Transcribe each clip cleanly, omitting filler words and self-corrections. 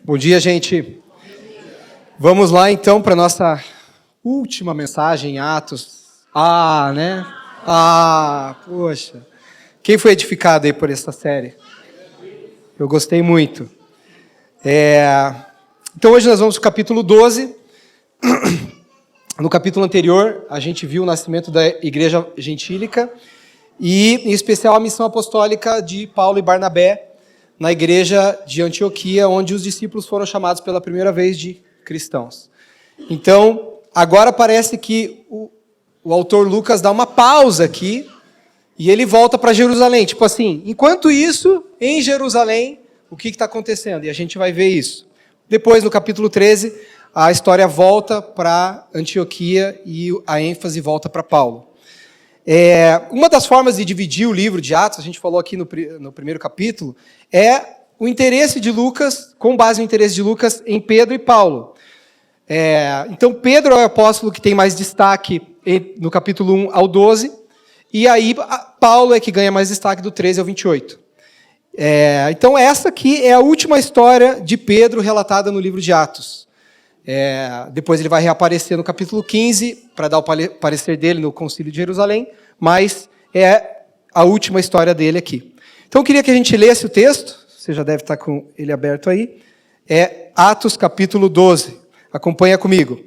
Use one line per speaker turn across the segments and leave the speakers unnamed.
Bom dia, gente. Vamos lá, então, para a nossa última mensagem em Atos. Poxa. Quem foi edificado aí por essa série? Eu gostei muito. Então, hoje nós vamos para o capítulo 12. No capítulo anterior, a gente viu o nascimento da igreja gentílica e, em especial, a missão apostólica de Paulo e Barnabé na igreja de Antioquia, onde os discípulos foram chamados pela primeira vez de cristãos. Então, agora parece que o autor Lucas dá uma pausa aqui e ele volta para Jerusalém. Tipo assim, enquanto isso, em Jerusalém, o que está acontecendo? E a gente vai ver isso. Depois, no capítulo 13, a história volta para Antioquia e a ênfase volta para Paulo. Uma das formas de dividir o livro de Atos, a gente falou aqui no primeiro capítulo, é o interesse de Lucas, com base no interesse de Lucas em Pedro e Paulo. Então, Pedro é o apóstolo que tem mais destaque no capítulo 1 ao 12, e aí Paulo é que ganha mais destaque do 13 ao 28. Então, essa aqui é a última história de Pedro relatada no livro de Atos. Depois ele vai reaparecer no capítulo 15 para dar o parecer dele no Concílio de Jerusalém, mas é a última história dele aqui. Então eu queria que a gente lesse o texto, você já deve estar com ele aberto aí, Atos capítulo 12, acompanha comigo.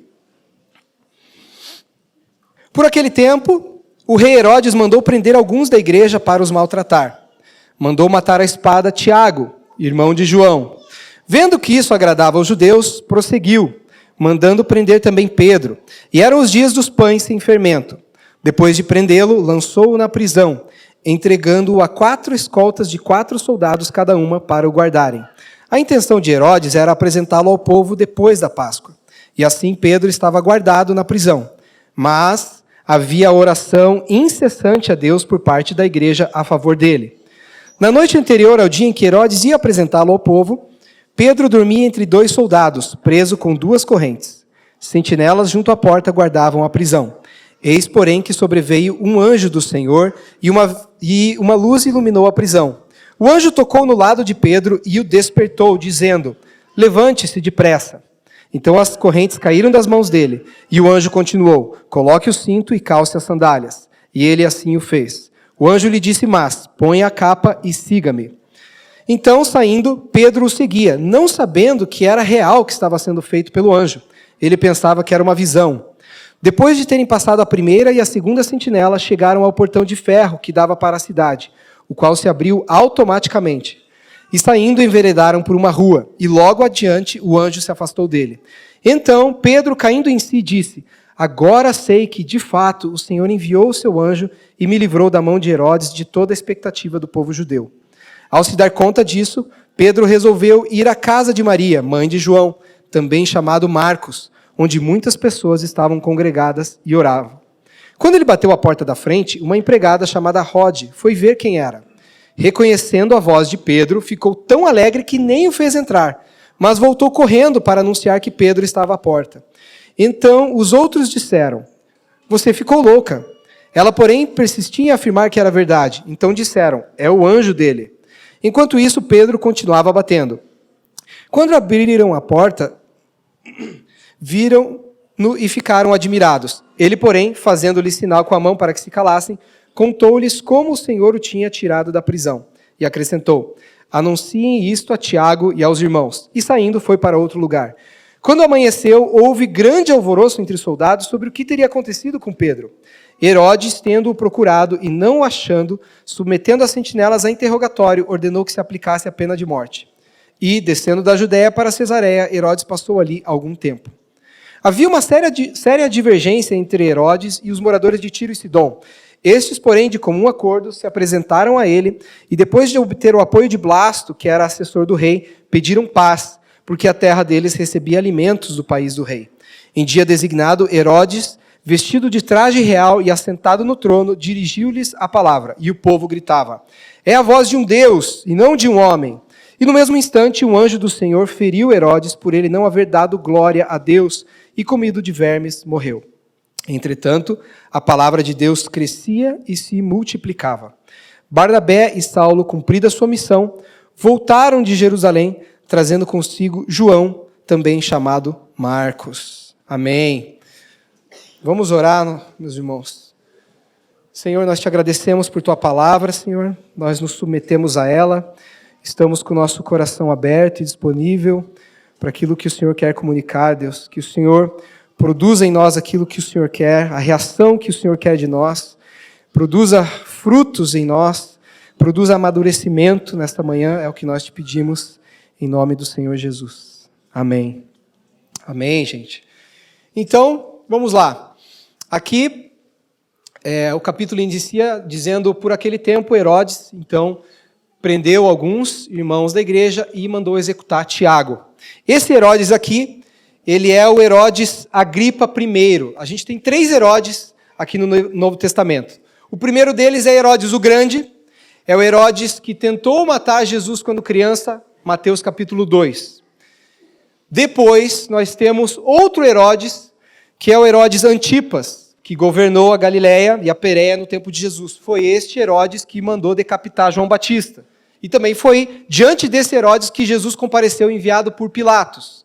Por aquele tempo, o rei Herodes mandou prender alguns da igreja para os maltratar. Mandou matar à espada Tiago, irmão de João. Vendo que isso agradava aos judeus, prosseguiu, mandando prender também Pedro. E eram os dias dos pães sem fermento. Depois de prendê-lo, lançou-o na prisão, entregando-o a 4 escoltas de 4 soldados cada uma para o guardarem. A intenção de Herodes era apresentá-lo ao povo depois da Páscoa. E assim Pedro estava guardado na prisão. Mas havia oração incessante a Deus por parte da igreja a favor dele. Na noite anterior ao dia em que Herodes ia apresentá-lo ao povo, Pedro dormia entre 2 soldados, preso com 2 correntes. Sentinelas junto à porta guardavam a prisão. Eis, porém, que sobreveio um anjo do Senhor e uma luz iluminou a prisão. O anjo tocou no lado de Pedro e o despertou, dizendo: levante-se depressa. Então as correntes caíram das mãos dele, e o anjo continuou: coloque o cinto e calce as sandálias. E ele assim o fez. O anjo lhe disse: mas, ponha a capa e siga-me. Então, saindo, Pedro o seguia, não sabendo que era real o que estava sendo feito pelo anjo. Ele pensava que era uma visão. Depois de terem passado a primeira e a segunda sentinela, chegaram ao portão de ferro que dava para a cidade, o qual se abriu automaticamente. E saindo, enveredaram por uma rua, e logo adiante o anjo se afastou dele. Então, Pedro, caindo em si, disse: agora sei que, de fato, o Senhor enviou o seu anjo e me livrou da mão de Herodes de toda a expectativa do povo judeu. Ao se dar conta disso, Pedro resolveu ir à casa de Maria, mãe de João, também chamado Marcos, onde muitas pessoas estavam congregadas e oravam. Quando ele bateu à porta da frente, uma empregada chamada Rode foi ver quem era. Reconhecendo a voz de Pedro, ficou tão alegre que nem o fez entrar, mas voltou correndo para anunciar que Pedro estava à porta. Então os outros disseram: você ficou louca. Ela, porém, persistia em afirmar que era verdade. Então disseram: é o anjo dele. Enquanto isso, Pedro continuava batendo. Quando abriram a porta, viram-no e ficaram admirados. Ele, porém, fazendo-lhes sinal com a mão para que se calassem, contou-lhes como o Senhor o tinha tirado da prisão. E acrescentou: anunciem isto a Tiago e aos irmãos. E saindo, foi para outro lugar. Quando amanheceu, houve grande alvoroço entre os soldados sobre o que teria acontecido com Pedro. Herodes, tendo-o procurado e não o achando, submetendo as sentinelas a interrogatório, ordenou que se aplicasse a pena de morte. E, descendo da Judéia para Cesareia, Herodes passou ali algum tempo. Havia uma séria divergência entre Herodes e os moradores de Tiro e Sidom. Estes, porém, de comum acordo, se apresentaram a ele e, depois de obter o apoio de Blasto, que era assessor do rei, pediram paz, porque a terra deles recebia alimentos do país do rei. Em dia designado, Herodes, vestido de traje real e assentado no trono, dirigiu-lhes a palavra, e o povo gritava: é a voz de um Deus, e não de um homem. E no mesmo instante, um anjo do Senhor feriu Herodes, por ele não haver dado glória a Deus, e comido de vermes, morreu. Entretanto, a palavra de Deus crescia e se multiplicava. Barnabé e Saulo, cumprida sua missão, voltaram de Jerusalém, trazendo consigo João, também chamado Marcos. Amém. Vamos orar, meus irmãos. Senhor, nós te agradecemos por tua palavra, Senhor. Nós nos submetemos a ela. Estamos com o nosso coração aberto e disponível para aquilo que o Senhor quer comunicar, Deus. Que o Senhor produza em nós aquilo que o Senhor quer, a reação que o Senhor quer de nós. Produza frutos em nós. Produza amadurecimento nesta manhã. É o que nós te pedimos em nome do Senhor Jesus. Amém. Amém, gente. Então, vamos lá. Aqui, o capítulo inicia dizendo, por aquele tempo, Herodes, então, prendeu alguns irmãos da igreja e mandou executar Tiago. Esse Herodes aqui, ele é o Herodes Agripa I. A gente tem 3 Herodes aqui no Novo Testamento. O primeiro deles é Herodes o Grande, é o Herodes que tentou matar Jesus quando criança, Mateus capítulo 2. Depois, nós temos outro Herodes, que é o Herodes Antipas, que governou a Galileia e a Pérea no tempo de Jesus. Foi este Herodes que mandou decapitar João Batista. E também foi diante desse Herodes que Jesus compareceu enviado por Pilatos.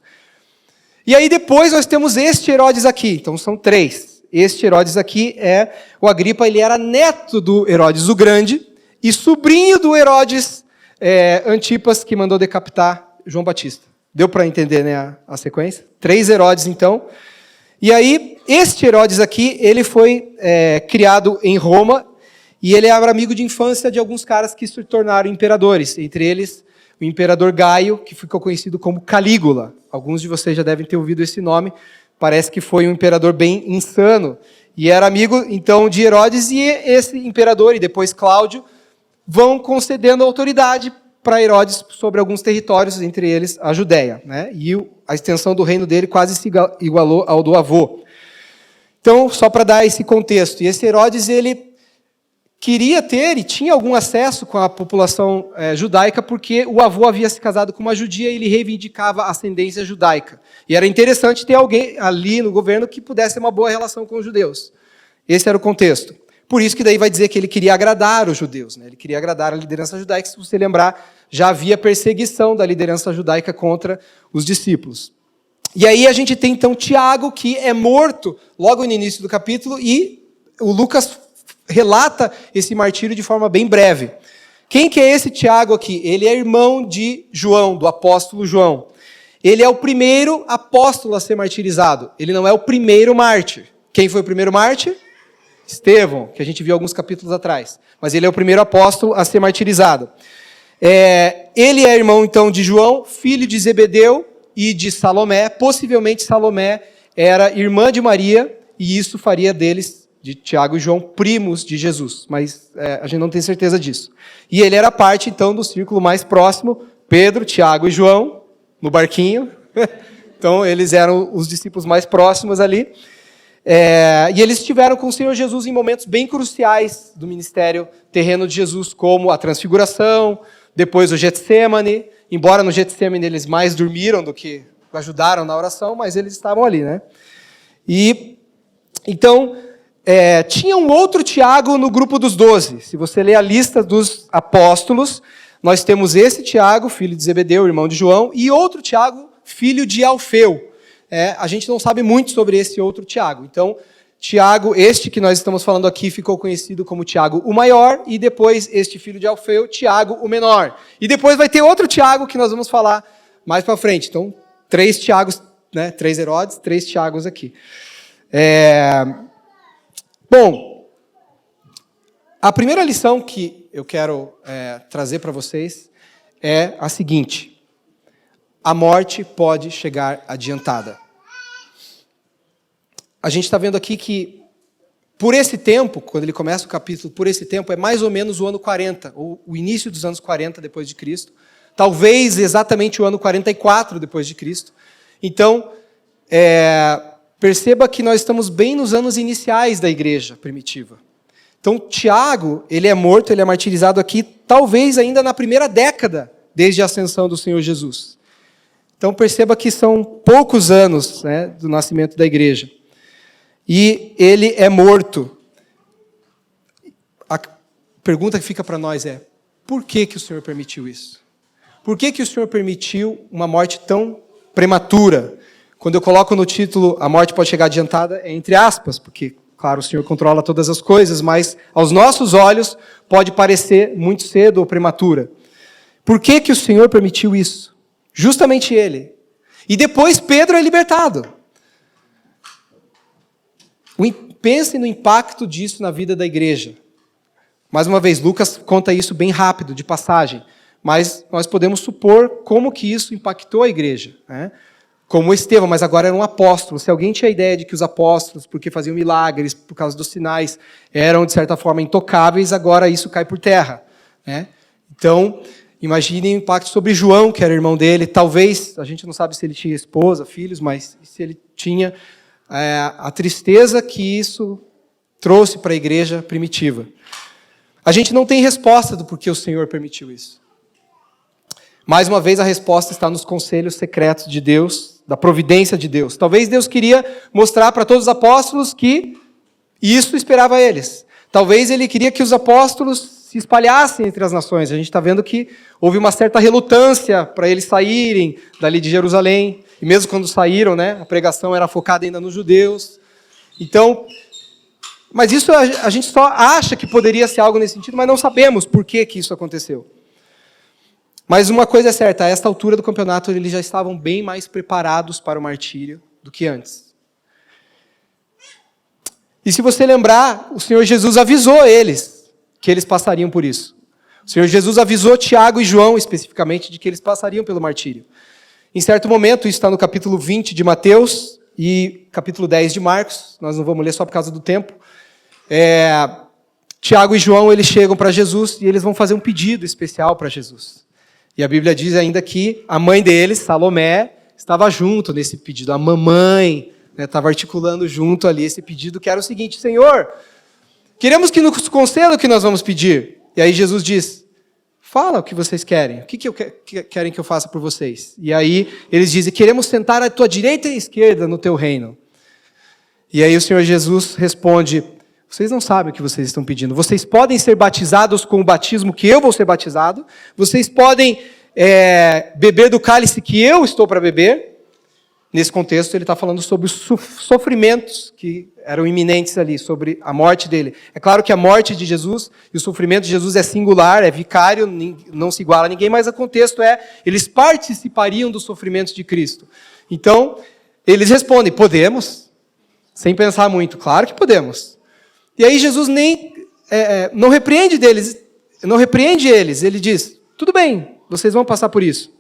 E aí depois nós temos este Herodes aqui. Então são 3. Este Herodes aqui é o Agripa, ele era neto do Herodes o Grande e sobrinho do Herodes Antipas, que mandou decapitar João Batista. Deu para entender, né, a sequência? 3 Herodes, então. E aí, este Herodes aqui, ele foi criado em Roma, e ele era amigo de infância de alguns caras que se tornaram imperadores. Entre eles, o imperador Gaio, que ficou conhecido como Calígula. Alguns de vocês já devem ter ouvido esse nome. Parece que foi um imperador bem insano. E era amigo, então, de Herodes, e esse imperador, e depois Cláudio, vão concedendo autoridade para Herodes sobre alguns territórios, entre eles a Judéia, né? E a extensão do reino dele quase se igualou ao do avô. Então, só para dar esse contexto, e esse Herodes, ele queria ter e tinha algum acesso com a população judaica, porque o avô havia se casado com uma judia e ele reivindicava a ascendência judaica. E era interessante ter alguém ali no governo que pudesse ter uma boa relação com os judeus. Esse era o contexto. Por isso que daí vai dizer que ele queria agradar os judeus, né? Ele queria agradar a liderança judaica. Se você lembrar, já havia perseguição da liderança judaica contra os discípulos. E aí a gente tem então Tiago, que é morto logo no início do capítulo, e o Lucas relata esse martírio de forma bem breve. Quem que é esse Tiago aqui? Ele é irmão de João, do apóstolo João. Ele é o primeiro apóstolo a ser martirizado. Ele não é o primeiro mártir. Quem foi o primeiro mártir? Estevão, que a gente viu alguns capítulos atrás. Mas ele é o primeiro apóstolo a ser martirizado. Ele é irmão, então, de João, filho de Zebedeu e de Salomé. Possivelmente Salomé era irmã de Maria, e isso faria deles, de Tiago e João, primos de Jesus. Mas a gente não tem certeza disso. E ele era parte, então, do círculo mais próximo, Pedro, Tiago e João, no barquinho. Então, eles eram os discípulos mais próximos ali. E eles estiveram com o Senhor Jesus em momentos bem cruciais do ministério terreno de Jesus, como a transfiguração, depois o Getsêmane. Embora no Getsêmane eles mais dormiram do que ajudaram na oração, mas eles estavam ali, né? E então tinha um outro Tiago no grupo dos 12. Se você ler a lista dos apóstolos, nós temos esse Tiago, filho de Zebedeu, irmão de João, e outro Tiago, filho de Alfeu. A gente não sabe muito sobre esse outro Tiago. Então, Tiago, este que nós estamos falando aqui, ficou conhecido como Tiago o maior, e depois este filho de Alfeu, Tiago o menor. E depois vai ter outro Tiago que nós vamos falar mais para frente. Então, 3 Tiagos, né? 3 Herodes, 3 Tiagos aqui. Bom, a primeira lição que eu quero trazer para vocês é a seguinte: a morte pode chegar adiantada. A gente está vendo aqui que, por esse tempo, quando ele começa o capítulo, por esse tempo, é mais ou menos o ano 40, ou o início dos anos 40 depois de Cristo, talvez exatamente o ano 44 depois de Cristo. Então, perceba que nós estamos bem nos anos iniciais da igreja primitiva. Então, Tiago, ele é morto, ele é martirizado aqui, talvez ainda na primeira década, desde a ascensão do Senhor Jesus. Então, perceba que são poucos anos, né, do nascimento da igreja. E ele é morto. A pergunta que fica para nós é: por que o Senhor permitiu isso? Por que o Senhor permitiu uma morte tão prematura? Quando eu coloco no título, a morte pode chegar adiantada, é entre aspas, porque, claro, o Senhor controla todas as coisas, mas aos nossos olhos pode parecer muito cedo ou prematura. Por que o Senhor permitiu isso? Justamente Ele. E depois Pedro é libertado. Pense no impacto disso na vida da igreja. Mais uma vez, Lucas conta isso bem rápido, de passagem. Mas nós podemos supor como que isso impactou a igreja. Né? Como Estevão, mas agora era um apóstolo. Se alguém tinha a ideia de que os apóstolos, porque faziam milagres, por causa dos sinais, eram, de certa forma, intocáveis, agora isso cai por terra. Né? Então, imaginem o impacto sobre João, que era irmão dele. Talvez, a gente não sabe se ele tinha esposa, filhos, mas se ele tinha, a tristeza que isso trouxe para a igreja primitiva. A gente não tem resposta do porquê o Senhor permitiu isso. Mais uma vez, a resposta está nos conselhos secretos de Deus, da providência de Deus. Talvez Deus queria mostrar para todos os apóstolos que isso esperava eles. Talvez Ele queria que os apóstolos se espalhassem entre as nações. A gente está vendo que houve uma certa relutância para eles saírem dali de Jerusalém. E mesmo quando saíram, né, a pregação era focada ainda nos judeus. Então, mas isso a gente só acha que poderia ser algo nesse sentido, mas não sabemos por que isso aconteceu. Mas uma coisa é certa, a esta altura do campeonato eles já estavam bem mais preparados para o martírio do que antes. E se você lembrar, o Senhor Jesus avisou eles que eles passariam por isso. O Senhor Jesus avisou Tiago e João, especificamente, de que eles passariam pelo martírio. Em certo momento, isso está no capítulo 20 de Mateus e capítulo 10 de Marcos, nós não vamos ler só por causa do tempo. Tiago e João, eles chegam para Jesus e eles vão fazer um pedido especial para Jesus. E a Bíblia diz ainda que a mãe deles, Salomé, estava junto nesse pedido. A mamãe estava articulando junto ali esse pedido, que era o seguinte: Senhor, queremos que nos conceda o que nós vamos pedir. E aí Jesus diz, fala o que vocês querem. O que querem que eu faça por vocês? E aí eles dizem, queremos sentar à tua direita e à esquerda no teu reino. E aí o Senhor Jesus responde, vocês não sabem o que vocês estão pedindo. Vocês podem ser batizados com o batismo que eu vou ser batizado. Vocês podem beber do cálice que eu estou para beber. Nesse contexto, ele está falando sobre os sofrimentos que eram iminentes ali, sobre a morte dele. É claro que a morte de Jesus e o sofrimento de Jesus é singular, é vicário, não se iguala a ninguém, mas o contexto eles participariam dos sofrimentos de Cristo. Então, eles respondem, podemos, sem pensar muito, claro que podemos. E aí Jesus não repreende eles, ele diz, tudo bem, vocês vão passar por isso.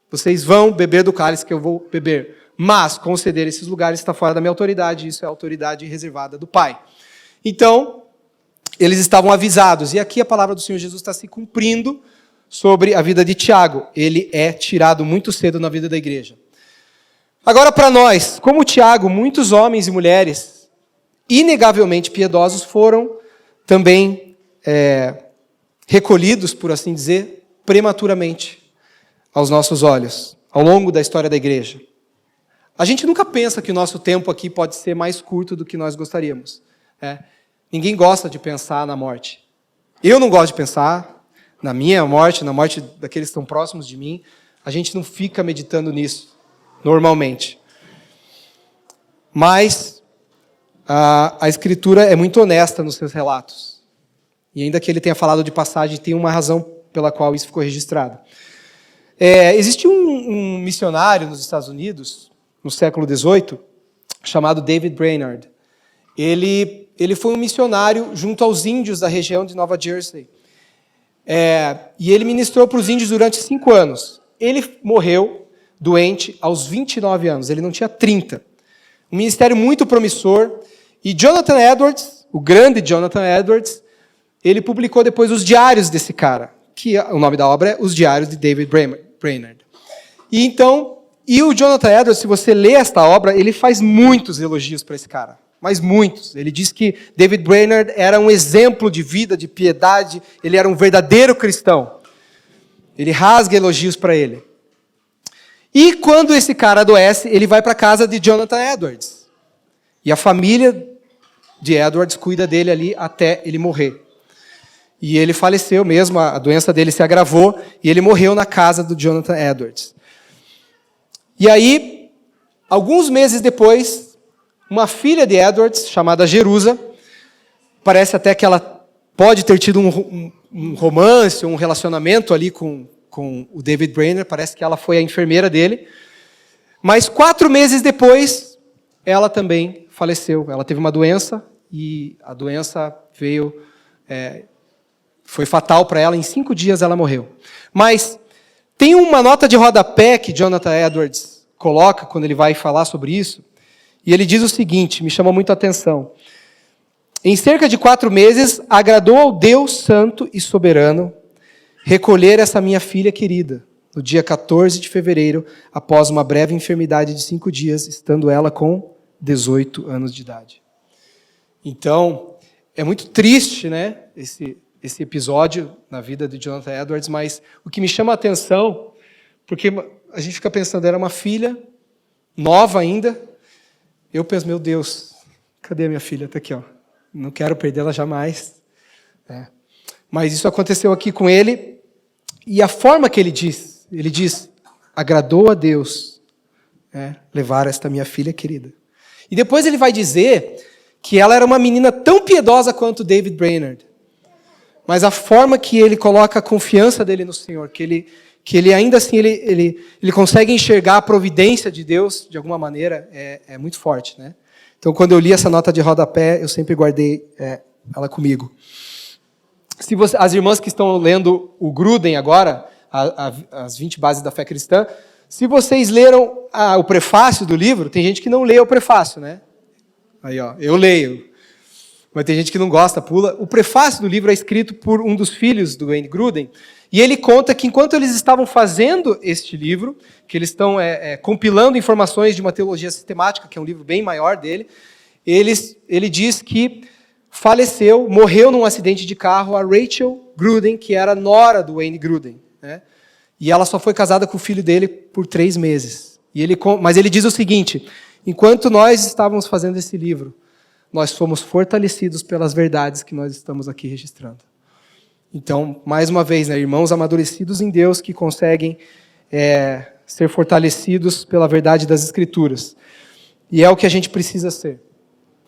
Vocês vão beber do cálice que eu vou beber. Mas conceder esses lugares está fora da minha autoridade, isso é a autoridade reservada do Pai. Então, eles estavam avisados. E aqui a palavra do Senhor Jesus está se cumprindo sobre a vida de Tiago. Ele é tirado muito cedo na vida da igreja. Agora, para nós, como Tiago, muitos homens e mulheres inegavelmente piedosos foram também recolhidos, por assim dizer, prematuramente aos nossos olhos, ao longo da história da igreja. A gente nunca pensa que o nosso tempo aqui pode ser mais curto do que nós gostaríamos. Ninguém gosta de pensar na morte. Eu não gosto de pensar na minha morte, na morte daqueles que estão próximos de mim. A gente não fica meditando nisso, normalmente. Mas a Escritura é muito honesta nos seus relatos. E ainda que ele tenha falado de passagem, tem uma razão pela qual isso ficou registrado. Existe um missionário nos Estados Unidos, no século XVIII, chamado David Brainerd. Ele foi um missionário junto aos índios da região de Nova Jersey. E ele ministrou para os índios durante 5 anos. Ele morreu doente aos 29 anos, ele não tinha 30. Um ministério muito promissor. E Jonathan Edwards, o grande Jonathan Edwards, ele publicou depois os diários desse cara, que o nome da obra é Os Diários de David Brainerd. E o Jonathan Edwards, se você lê esta obra, ele faz muitos elogios para esse cara, mas muitos. Ele diz que David Brainerd era um exemplo de vida, de piedade, ele era um verdadeiro cristão. Ele rasga elogios para ele. E quando esse cara adoece, ele vai para a casa de Jonathan Edwards. E a família de Edwards cuida dele ali até ele morrer. E ele faleceu mesmo, a doença dele se agravou, e ele morreu na casa do Jonathan Edwards. E aí, alguns meses depois, uma filha de Edwards, chamada Jerusa, parece até que ela pode ter tido um romance, um relacionamento ali com o David Brainerd, parece que ela foi a enfermeira dele. Mas 4 meses depois, ela também faleceu. Ela teve uma doença, e a doença foi fatal para ela, em 5 dias ela morreu. Mas tem uma nota de rodapé que Jonathan Edwards coloca quando ele vai falar sobre isso, e ele diz o seguinte, me chamou muito a atenção. Em cerca de 4 meses, agradou ao Deus Santo e Soberano recolher essa minha filha querida, no dia 14 de fevereiro, após uma breve enfermidade de 5 dias, estando ela com 18 anos de idade. Então, é muito triste, né, esse episódio na vida de Jonathan Edwards, mas o que me chama a atenção, porque a gente fica pensando, era uma filha, nova ainda, eu penso, meu Deus, cadê a minha filha? Está aqui, ó. Não quero perdê-la jamais. Mas isso aconteceu aqui com ele, e a forma que ele diz, agradou a Deus levar esta minha filha querida. E depois ele vai dizer que ela era uma menina tão piedosa quanto David Brainerd. Mas a forma que ele coloca a confiança dele no Senhor, que ele ainda assim, ele consegue enxergar a providência de Deus, de alguma maneira, é muito forte, né? Então, quando eu li essa nota de rodapé, eu sempre guardei ela comigo. As irmãs que estão lendo o Gruden agora, as 20 bases da fé cristã, se vocês leram o prefácio do livro, tem gente que não lê o prefácio, né? Aí, ó, eu leio. Mas tem gente que não gosta, pula. O prefácio do livro é escrito por um dos filhos do Wayne Gruden, e ele conta que enquanto eles estavam fazendo este livro, que eles estão compilando informações de uma teologia sistemática, que é um livro bem maior dele, ele diz que morreu num acidente de carro a Rachel Gruden, que era nora do Wayne Gruden, né? E ela só foi casada com o filho dele por 3 meses. Mas ele diz o seguinte, enquanto nós estávamos fazendo esse livro, nós fomos fortalecidos pelas verdades que nós estamos aqui registrando. Então, mais uma vez, né, irmãos amadurecidos em Deus que conseguem ser fortalecidos pela verdade das Escrituras. E é o que a gente precisa ser.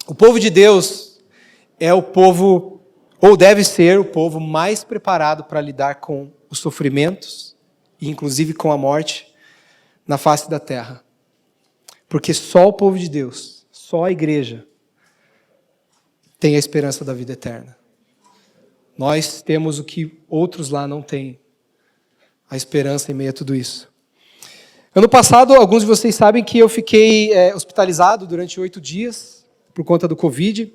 O povo de Deus é o povo, ou deve ser o povo mais preparado para lidar com os sofrimentos, e inclusive com a morte, na face da terra. Porque só o povo de Deus, só a igreja, tem a esperança da vida eterna. Nós temos o que outros lá não têm, a esperança em meio a tudo isso. Ano passado, alguns de vocês sabem que eu fiquei hospitalizado durante 8 dias, por conta do Covid,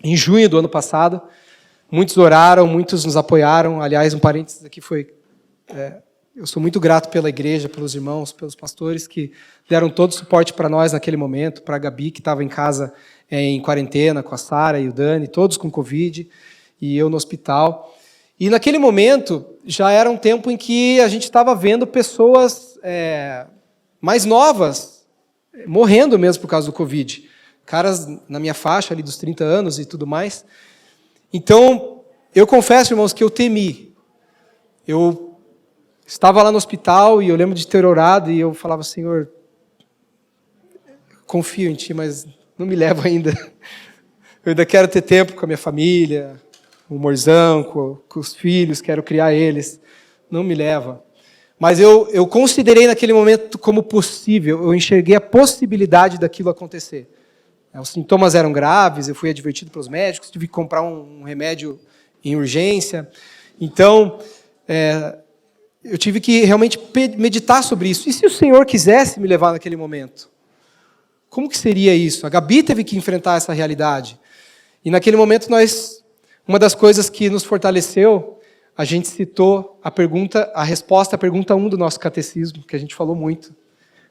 em junho do ano passado. Muitos oraram, muitos nos apoiaram. Aliás, um parênteses aqui foi... eu sou muito grato pela igreja, pelos irmãos, pelos pastores que deram todo o suporte para nós naquele momento, para a Gabi, que estava em casa em quarentena, com a Sara e o Dani, todos com Covid, e eu no hospital. E naquele momento, já era um tempo em que a gente estava vendo pessoas mais novas morrendo mesmo por causa do Covid. Caras na minha faixa ali dos 30 anos e tudo mais. Então, eu confesso, irmãos, que eu temi. Eu estava lá no hospital e eu lembro de ter orado e eu falava, Senhor, confio em Ti, mas não me leva ainda. Eu ainda quero ter tempo com a minha família, com o Morzão, com os filhos, quero criar eles. Não me leva. Mas eu considerei naquele momento como possível, eu enxerguei a possibilidade daquilo acontecer. Os sintomas eram graves, eu fui advertido pelos médicos, tive que comprar um remédio em urgência. Então, eu tive que realmente meditar sobre isso. E se o Senhor quisesse me levar naquele momento? Como que seria isso? A Gabi teve que enfrentar essa realidade. E naquele momento, uma das coisas que nos fortaleceu, a gente citou a resposta à pergunta 1 do nosso catecismo, que a gente falou muito.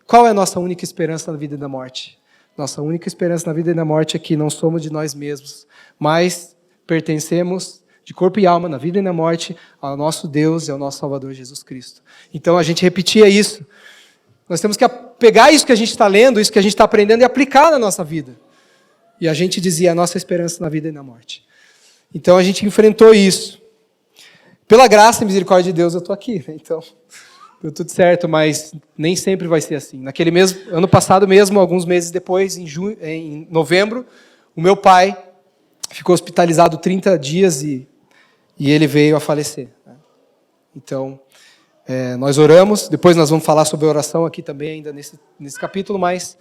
Qual é a nossa única esperança na vida e na morte? Nossa única esperança na vida e na morte é que não somos de nós mesmos, mas pertencemos de corpo e alma, na vida e na morte, ao nosso Deus e ao nosso Salvador Jesus Cristo. Então a gente repetia isso. Nós temos que pegar isso que a gente está lendo, isso que a gente está aprendendo e aplicar na nossa vida. E a gente dizia a nossa esperança na vida e na morte. Então a gente enfrentou isso. pela graça e misericórdia de Deus, eu estou aqui, né? Então, deu tudo certo, mas nem sempre vai ser assim. Naquele mesmo, ano passado mesmo, alguns meses depois, em novembro, o meu pai ficou hospitalizado 30 dias e ele veio a falecer. Então, nós oramos, depois nós vamos falar sobre oração aqui também, ainda nesse capítulo, mas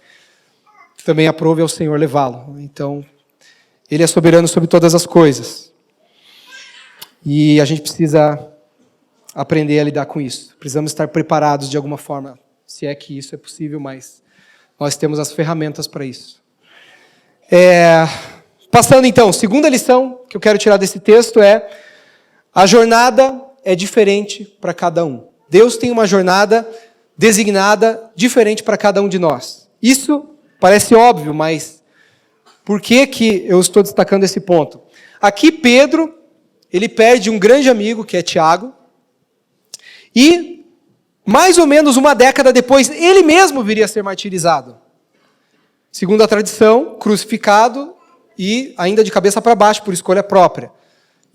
também aprove ao Senhor levá-lo. Então, Ele é soberano sobre todas as coisas. E a gente precisa aprender a lidar com isso. Precisamos estar preparados de alguma forma, se é que isso é possível, mas nós temos as ferramentas para isso. Passando então, segunda lição que eu quero tirar desse texto é: a jornada é diferente para cada um. Deus tem uma jornada designada diferente para cada um de nós. Isso parece óbvio, mas por que eu estou destacando esse ponto? Aqui Pedro, ele perde um grande amigo, que é Tiago, e mais ou menos uma década depois, ele mesmo viria a ser martirizado. Segundo a tradição, crucificado e ainda de cabeça para baixo, por escolha própria.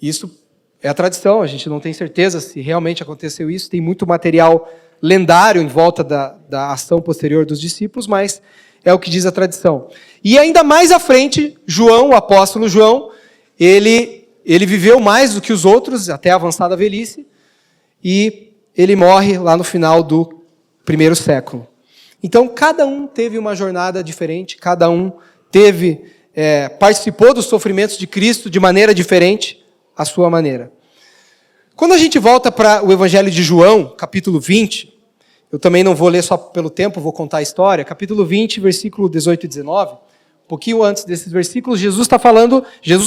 Isso é a tradição, a gente não tem certeza se realmente aconteceu isso, tem muito material lendário em volta da ação posterior dos discípulos, mas é o que diz a tradição. E ainda mais à frente, João, o apóstolo João, ele viveu mais do que os outros, até a avançada velhice, e ele morre lá no final do primeiro século. Então, cada um teve uma jornada diferente, cada um participou dos sofrimentos de Cristo de maneira diferente, à sua maneira. Quando a gente volta para o Evangelho de João, capítulo 20, eu também não vou ler só pelo tempo, vou contar a história, capítulo 20, versículo 18 e 19, um pouquinho antes desses versículos, Jesus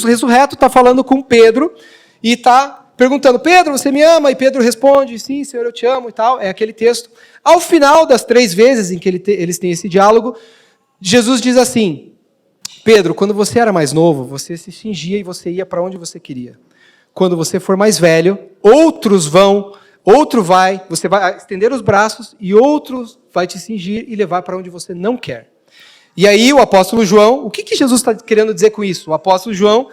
ressurreto está falando com Pedro, e está perguntando: Pedro, você me ama? E Pedro responde: sim, Senhor, eu te amo e tal. É aquele texto. Ao final das 3 vezes em que eles têm esse diálogo, Jesus diz assim: Pedro, quando você era mais novo, você se cingia e você ia para onde você queria. Quando você for mais velho, você vai estender os braços e outro vai te cingir e levar para onde você não quer. E aí o apóstolo João, o que Jesus está querendo dizer com isso? O apóstolo João,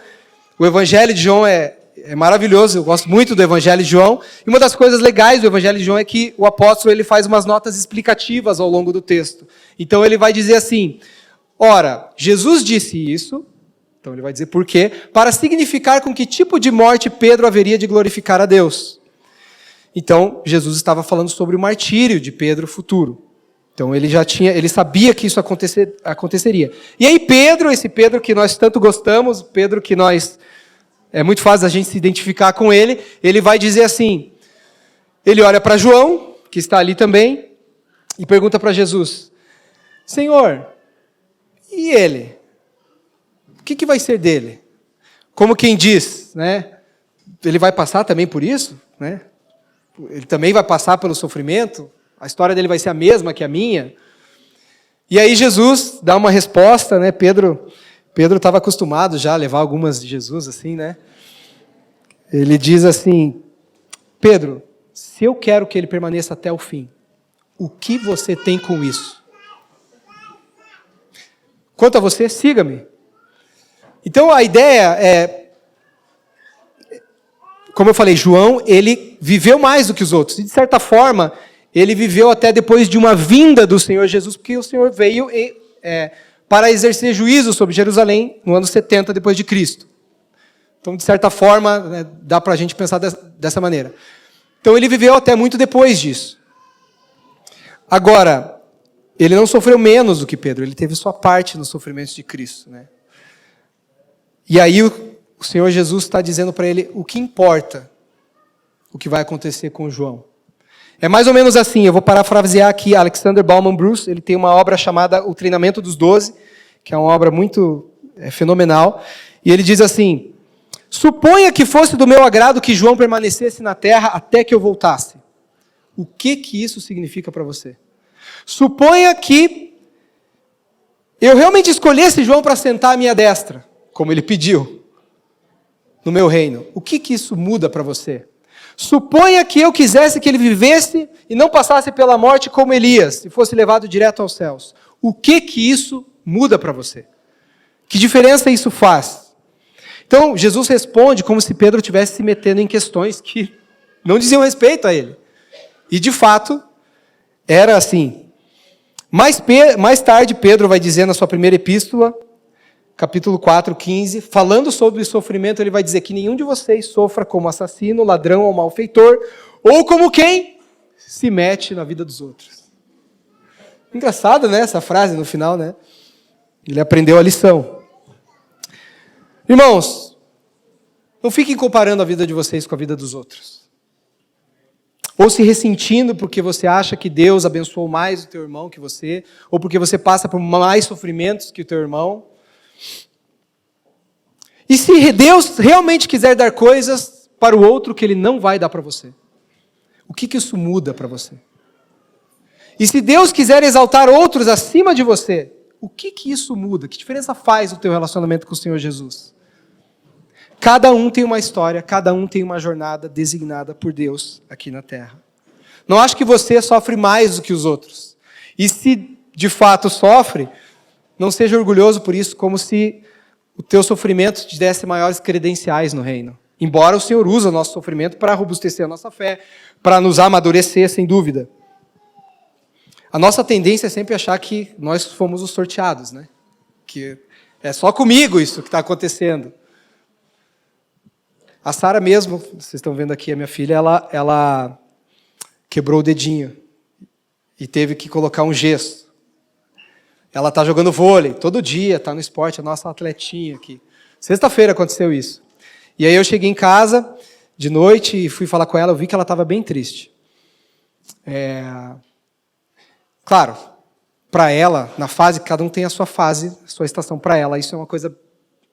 o Evangelho de João é maravilhoso, eu gosto muito do Evangelho de João, e uma das coisas legais do Evangelho de João é que o apóstolo ele faz umas notas explicativas ao longo do texto. Então ele vai dizer assim: ora, Jesus disse isso, então ele vai dizer por quê, para significar com que tipo de morte Pedro haveria de glorificar a Deus. Então Jesus estava falando sobre o martírio de Pedro futuro. Então ele sabia que isso aconteceria. E aí Pedro, esse Pedro que nós tanto gostamos, Pedro que é muito fácil a gente se identificar com ele vai dizer assim, ele olha para João, que está ali também, e pergunta para Jesus: Senhor, e ele? O que vai ser dele? Como quem diz, né? Ele vai passar também por isso, né? Ele também vai passar pelo sofrimento? A história dele vai ser a mesma que a minha? E aí Jesus dá uma resposta, né? Pedro estava acostumado já a levar algumas de Jesus assim, né? Ele diz assim: Pedro, se eu quero que ele permaneça até o fim, o que você tem com isso? Quanto a você, siga-me. Então a ideia é, como eu falei, João, ele viveu mais do que os outros. E de certa forma, ele viveu até depois de uma vinda do Senhor Jesus, porque o Senhor veio para exercer juízo sobre Jerusalém no ano 70 depois de Cristo. Então, de certa forma, né, dá para a gente pensar dessa maneira. Então, ele viveu até muito depois disso. Agora, ele não sofreu menos do que Pedro, ele teve sua parte nos sofrimentos de Cristo, né? E aí o Senhor Jesus está dizendo para ele o que importa, o que vai acontecer com João. É mais ou menos assim, eu vou parafrasear aqui Alexander Bauman Bruce, ele tem uma obra chamada O Treinamento dos 12, que é uma obra muito fenomenal, e ele diz assim: suponha que fosse do meu agrado que João permanecesse na terra até que eu voltasse. O que isso significa para você? Suponha que eu realmente escolhesse João para sentar à minha destra, como ele pediu, no meu reino. O que isso muda para você? Suponha que eu quisesse que ele vivesse e não passasse pela morte como Elias, e fosse levado direto aos céus. O que isso muda para você? Que diferença isso faz? Então, Jesus responde como se Pedro estivesse se metendo em questões que Não diziam respeito a ele. E de fato, era assim. Mais tarde, Pedro vai dizer na sua primeira epístola, capítulo 4, 15, falando sobre o sofrimento, ele vai dizer que nenhum de vocês sofra como assassino, ladrão ou malfeitor, ou como quem se mete na vida dos outros. Engraçado, né, essa frase no final, né? Ele aprendeu a lição. Irmãos, não fiquem comparando a vida de vocês com a vida dos outros. Ou se ressentindo porque você acha que Deus abençoou mais o teu irmão que você, ou porque você passa por mais sofrimentos que o teu irmão. E se Deus realmente quiser dar coisas para o outro que Ele não vai dar para você? O que isso muda para você? E se Deus quiser exaltar outros acima de você, o que isso muda? Que diferença faz o teu relacionamento com o Senhor Jesus? Cada um tem uma história, cada um tem uma jornada designada por Deus aqui na terra. Não acho que você sofre mais do que os outros. E se de fato sofre, não seja orgulhoso por isso, como se o teu sofrimento te desse maiores credenciais no reino. Embora o Senhor use o nosso sofrimento para robustecer a nossa fé, para nos amadurecer, sem dúvida. A nossa tendência é sempre achar que nós fomos os sorteados, né? Que é só comigo isso que está acontecendo. A Sara mesmo, vocês estão vendo aqui, a minha filha, ela quebrou o dedinho e teve que colocar um gesso. Ela está jogando vôlei todo dia, está no esporte, a nossa atletinha aqui. Sexta-feira aconteceu isso. E aí eu cheguei em casa de noite e fui falar com ela, eu vi que ela estava bem triste. Claro, para ela, na fase, cada um tem a sua fase, a sua estação. Para ela, isso é uma coisa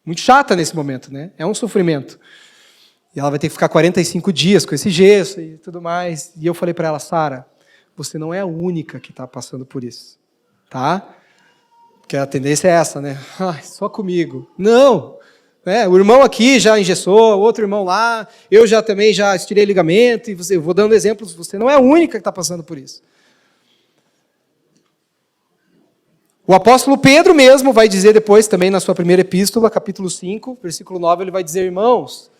muito chata nesse momento, né? É um sofrimento. E ela vai ter que ficar 45 dias com esse gesso e tudo mais. E eu falei para ela, Sara, você não é a única que está passando por isso, tá? Porque a tendência é essa, né? Só comigo. Não! O irmão aqui já engessou, o outro irmão lá, eu também já estirei ligamento, e eu vou dando exemplos, você não é a única que está passando por isso. O apóstolo Pedro mesmo vai dizer depois também na sua primeira epístola, capítulo 5, versículo 9, ele vai dizer, irmãos,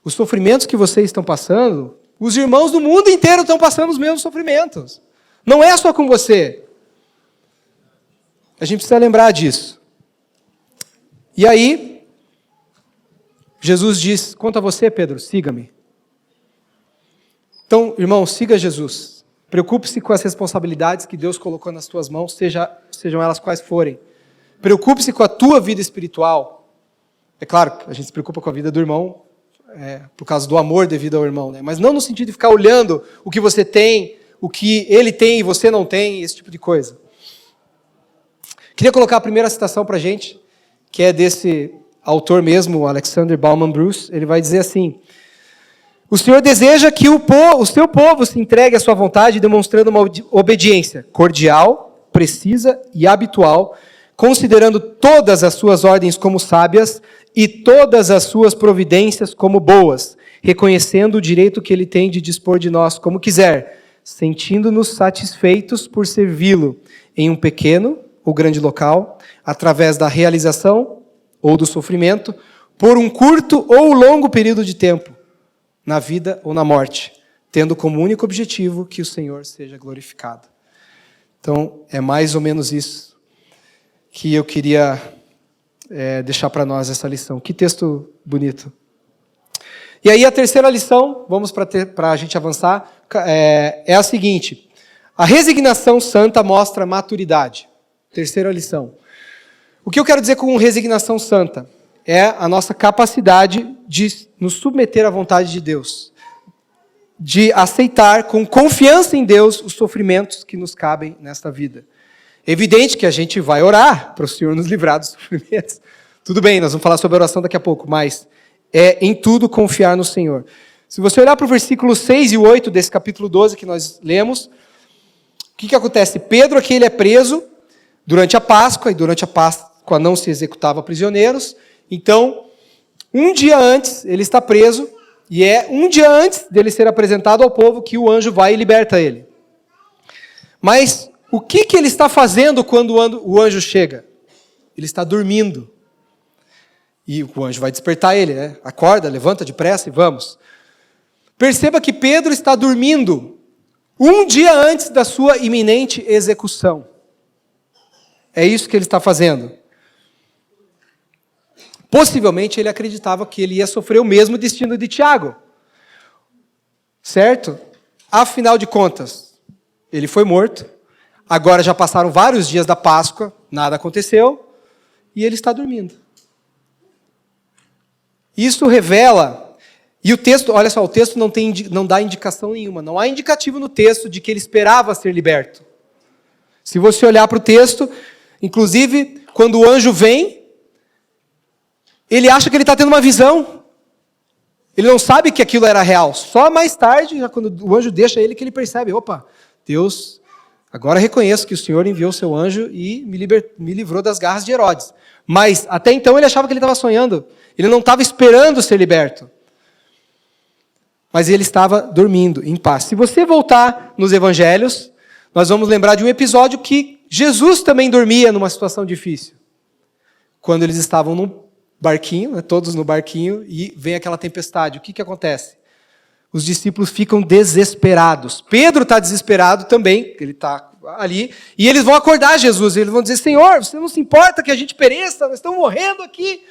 os sofrimentos que vocês estão passando, os irmãos do mundo inteiro estão passando os mesmos sofrimentos. Não é só com você. A gente precisa lembrar disso. E aí, Jesus diz, quanto a você, Pedro, siga-me. Então, irmão, siga Jesus. Preocupe-se com as responsabilidades que Deus colocou nas tuas mãos, sejam elas quais forem. Preocupe-se com a tua vida espiritual. É claro que a gente se preocupa com a vida do irmão, por causa do amor devido ao irmão, né? Mas não no sentido de ficar olhando o que você tem, o que ele tem e você não tem, esse tipo de coisa. Queria colocar a primeira citação para a gente, que é desse autor mesmo, Alexander Bauman Bruce. Ele vai dizer assim, o Senhor deseja que o seu povo se entregue à sua vontade, demonstrando uma obediência cordial, precisa e habitual, considerando todas as suas ordens como sábias e todas as suas providências como boas, reconhecendo o direito que Ele tem de dispor de nós como quiser, sentindo-nos satisfeitos por servi-lo em um pequeno ou grande local, através da realização ou do sofrimento, por um curto ou longo período de tempo, na vida ou na morte, tendo como único objetivo que o Senhor seja glorificado. Então, é mais ou menos isso que eu queria deixar para nós essa lição. Que texto bonito. E aí a terceira lição, vamos para a gente avançar, é a seguinte. A resignação santa mostra maturidade. Terceira lição. O que eu quero dizer com resignação santa? É a nossa capacidade de nos submeter à vontade de Deus. De aceitar com confiança em Deus os sofrimentos que nos cabem nesta vida. É evidente que a gente vai orar para o Senhor nos livrar dos sofrimentos. Tudo bem, nós vamos falar sobre oração daqui a pouco, mas é em tudo confiar no Senhor. Se você olhar para o versículo 6 e 8 desse capítulo 12 que nós lemos, o que acontece? Pedro aqui ele é preso durante a Páscoa, e durante a Páscoa não se executava prisioneiros. Então, um dia antes ele está preso, e é um dia antes dele ser apresentado ao povo que o anjo vai e liberta ele. Mas o que ele está fazendo quando o anjo chega? Ele está dormindo. E o anjo vai despertar ele, né? Acorda, levanta depressa e vamos. Perceba que Pedro está dormindo um dia antes da sua iminente execução. É isso que ele está fazendo. Possivelmente ele acreditava que ele ia sofrer o mesmo destino de Tiago. Certo? Afinal de contas, ele foi morto. Agora já passaram vários dias da Páscoa, nada aconteceu, e ele está dormindo. Isso revela, e o texto, olha só, o texto não dá indicação nenhuma, não há indicativo no texto de que ele esperava ser liberto. Se você olhar para o texto, inclusive, quando o anjo vem, ele acha que ele está tendo uma visão. Ele não sabe que aquilo era real. Só mais tarde, quando o anjo deixa ele, que ele percebe, opa, Deus... Agora reconheço que o Senhor enviou o seu anjo e me livrou das garras de Herodes. Mas até então ele achava que ele estava sonhando. Ele não estava esperando ser liberto. Mas ele estava dormindo, em paz. Se você voltar nos evangelhos, nós vamos lembrar de um episódio que Jesus também dormia numa situação difícil. Quando eles estavam num barquinho, né, todos no barquinho, e vem aquela tempestade. O que acontece? Os discípulos ficam desesperados. Pedro está desesperado também, ele está ali, e eles vão acordar Jesus, eles vão dizer, Senhor, você não se importa que a gente pereça, nós estamos morrendo aqui.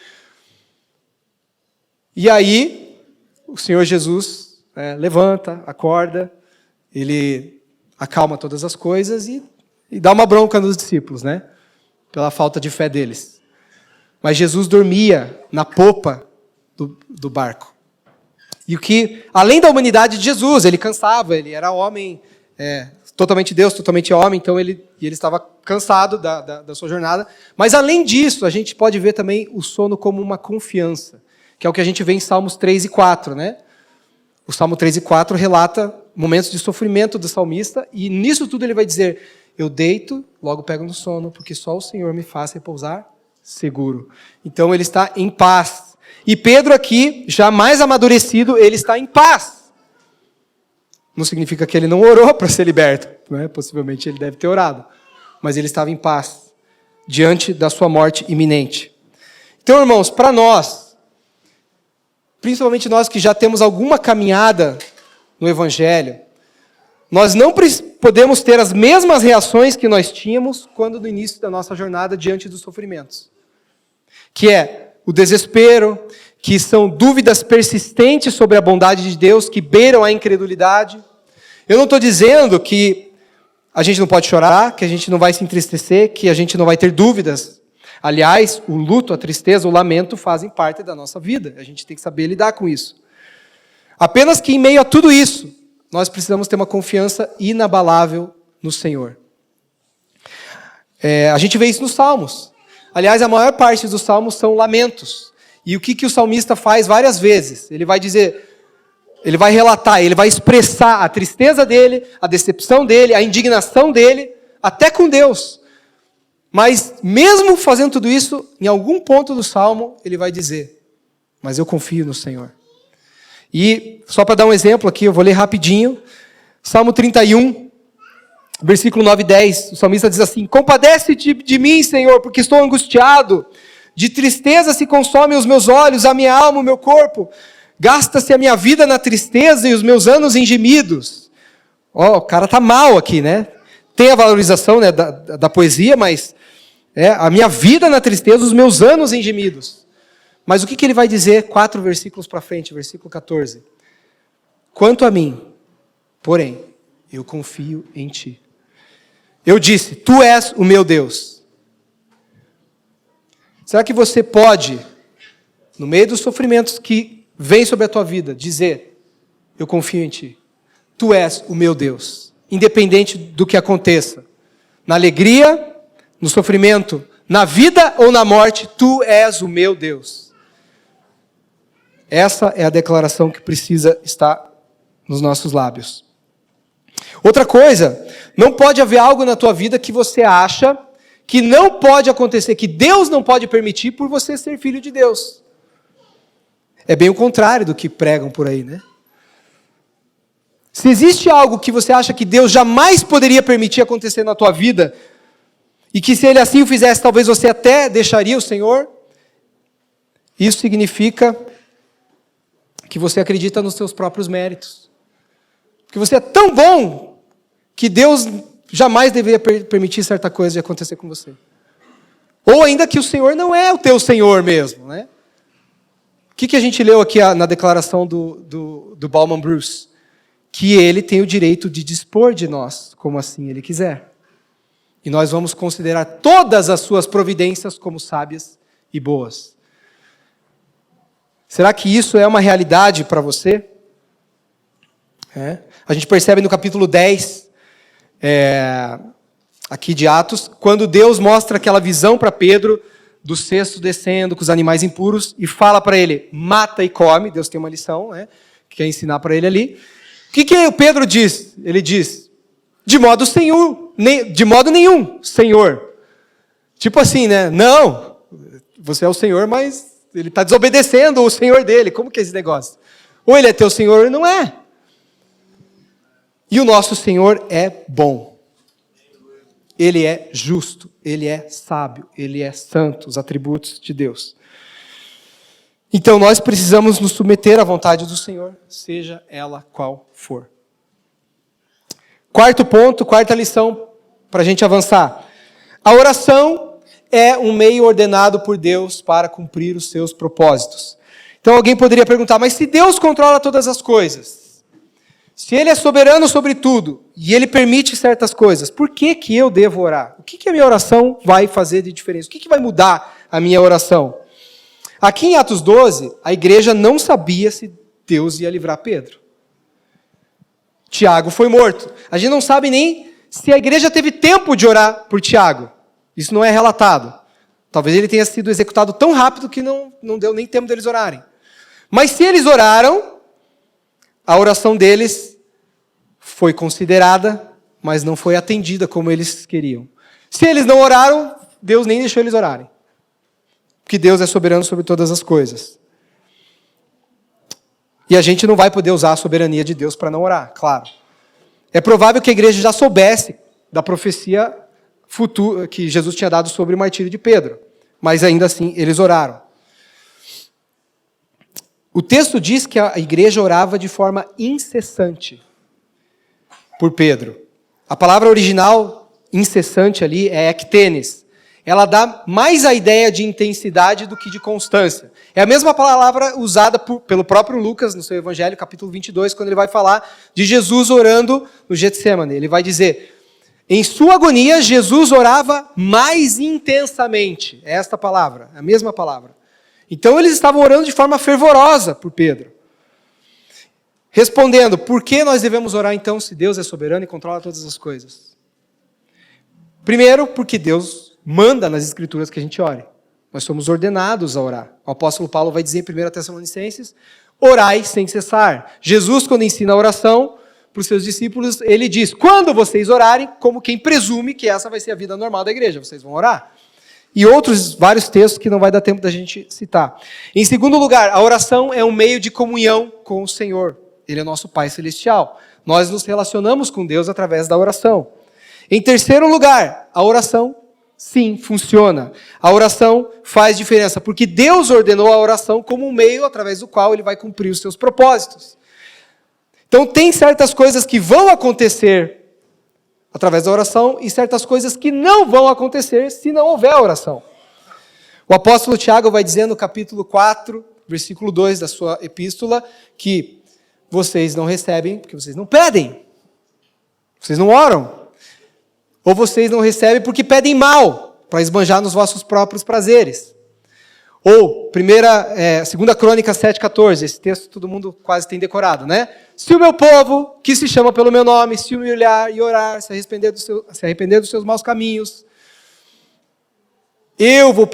E aí, o Senhor Jesus levanta, acorda, ele acalma todas as coisas e dá uma bronca nos discípulos, né? Pela falta de fé deles. Mas Jesus dormia na popa do barco. E o que, além da humanidade de Jesus, ele cansava, ele era homem, totalmente Deus, totalmente homem, então ele estava cansado da sua jornada. Mas além disso, a gente pode ver também o sono como uma confiança, que é o que a gente vê em Salmos 3 e 4, né? O Salmo 3 e 4 relata momentos de sofrimento do salmista, e nisso tudo ele vai dizer, eu deito, logo pego no sono, porque só o Senhor me faz repousar seguro. Então ele está em paz. E Pedro aqui, já mais amadurecido, ele está em paz. Não significa que ele não orou para ser liberto, né? Possivelmente ele deve ter orado. Mas ele estava em paz, diante da sua morte iminente. Então, irmãos, para nós, principalmente nós que já temos alguma caminhada no Evangelho, nós não podemos ter as mesmas reações que nós tínhamos quando no início da nossa jornada diante dos sofrimentos. Que é o desespero, que são dúvidas persistentes sobre a bondade de Deus, que beiram a incredulidade. Eu não estou dizendo que a gente não pode chorar, que a gente não vai se entristecer, que a gente não vai ter dúvidas. Aliás, o luto, a tristeza, o lamento fazem parte da nossa vida. A gente tem que saber lidar com isso. Apenas que em meio a tudo isso, nós precisamos ter uma confiança inabalável no Senhor. A gente vê isso nos Salmos. Aliás, a maior parte dos salmos são lamentos. E o que o salmista faz várias vezes? Ele vai dizer, ele vai relatar, ele vai expressar a tristeza dele, a decepção dele, a indignação dele, até com Deus. Mas mesmo fazendo tudo isso, em algum ponto do salmo, ele vai dizer, mas eu confio no Senhor. E só para dar um exemplo aqui, eu vou ler rapidinho. Salmo 31. Versículo 9 e 10, o salmista diz assim, compadece-te de mim, Senhor, porque estou angustiado, de tristeza se consomem os meus olhos, a minha alma, o meu corpo, gasta-se a minha vida na tristeza e os meus anos em gemidos. O cara está mal aqui, né? Tem a valorização, né, da poesia, mas a minha vida na tristeza, os meus anos em gemidos. Mas o que ele vai dizer 4 versículos para frente, versículo 14? Quanto a mim, porém, eu confio em ti. Eu disse, tu és o meu Deus. Será que você pode, no meio dos sofrimentos que vêm sobre a tua vida, dizer, eu confio em ti. Tu és o meu Deus. Independente do que aconteça. Na alegria, no sofrimento, na vida ou na morte, tu és o meu Deus. Essa é a declaração que precisa estar nos nossos lábios. Outra coisa, não pode haver algo na tua vida que você acha que não pode acontecer, que Deus não pode permitir por você ser filho de Deus. É bem o contrário do que pregam por aí, né? Se existe algo que você acha que Deus jamais poderia permitir acontecer na tua vida, e que se Ele assim o fizesse, talvez você até deixaria o Senhor, isso significa que você acredita nos seus próprios méritos. Que você é tão bom que Deus jamais deveria permitir certa coisa de acontecer com você. Ou ainda que o Senhor não é o teu Senhor mesmo, né? O que a gente leu aqui na declaração do Bauman Bruce? Que ele tem o direito de dispor de nós, como assim ele quiser. E nós vamos considerar todas as suas providências como sábias e boas. Será que isso é uma realidade para você? A gente percebe no capítulo 10, aqui de Atos, quando Deus mostra aquela visão para Pedro, do cesto descendo com os animais impuros, e fala para ele, mata e come. Deus tem uma lição, que quer ensinar para ele ali. O que o Pedro diz? Ele diz, de modo nenhum, Senhor. Tipo assim, né? Não, você é o Senhor, mas ele está desobedecendo o Senhor dele. Como que é esse negócio? Ou ele é teu Senhor ou não é. E o nosso Senhor é bom. Ele é justo, ele é sábio, ele é santo, os atributos de Deus. Então nós precisamos nos submeter à vontade do Senhor, seja ela qual for. Quarto ponto, quarta lição, para a gente avançar. A oração é um meio ordenado por Deus para cumprir os seus propósitos. Então alguém poderia perguntar, mas se Deus controla todas as coisas, se Ele é soberano sobre tudo, e Ele permite certas coisas, por que eu devo orar? O que a minha oração vai fazer de diferença? O que vai mudar a minha oração? Aqui em Atos 12, a igreja não sabia se Deus ia livrar Pedro. Tiago foi morto. A gente não sabe nem se a igreja teve tempo de orar por Tiago. Isso não é relatado. Talvez ele tenha sido executado tão rápido que não deu nem tempo deles orarem. Mas se eles oraram, a oração deles foi considerada, mas não foi atendida como eles queriam. Se eles não oraram, Deus nem deixou eles orarem. Porque Deus é soberano sobre todas as coisas. E a gente não vai poder usar a soberania de Deus para não orar, claro. É provável que a igreja já soubesse da profecia futura que Jesus tinha dado sobre o martírio de Pedro. Mas ainda assim, eles oraram. O texto diz que a igreja orava de forma incessante por Pedro. A palavra original, incessante ali, é ektenes. Ela dá mais a ideia de intensidade do que de constância. É a mesma palavra usada pelo próprio Lucas, no seu Evangelho, capítulo 22, quando ele vai falar de Jesus orando no Getsêmani. Ele vai dizer, em sua agonia, Jesus orava mais intensamente. É esta palavra, a mesma palavra. Então eles estavam orando de forma fervorosa por Pedro. Respondendo, por que nós devemos orar então se Deus é soberano e controla todas as coisas? Primeiro, porque Deus manda nas Escrituras que a gente ore. Nós somos ordenados a orar. O apóstolo Paulo vai dizer em 1 Tessalonicenses, orai sem cessar. Jesus, quando ensina a oração para os seus discípulos, ele diz, quando vocês orarem, como quem presume que essa vai ser a vida normal da igreja, vocês vão orar. E outros vários textos que não vai dar tempo da gente citar. Em segundo lugar, a oração é um meio de comunhão com o Senhor. Ele é nosso Pai Celestial. Nós nos relacionamos com Deus através da oração. Em terceiro lugar, a oração, sim, funciona. A oração faz diferença, porque Deus ordenou a oração como um meio através do qual Ele vai cumprir os seus propósitos. Então tem certas coisas que vão acontecer através da oração, e certas coisas que não vão acontecer se não houver oração. O apóstolo Tiago vai dizer no capítulo 4, versículo 2 da sua epístola, que vocês não recebem porque vocês não pedem. Vocês não oram. Ou vocês não recebem porque pedem mal, para esbanjar nos vossos próprios prazeres. Ou, 2 Crônicas 7,14, esse texto todo mundo quase tem decorado, né? Se o meu povo, que se chama pelo meu nome, se humilhar e orar, se arrepender dos seus maus caminhos, eu vou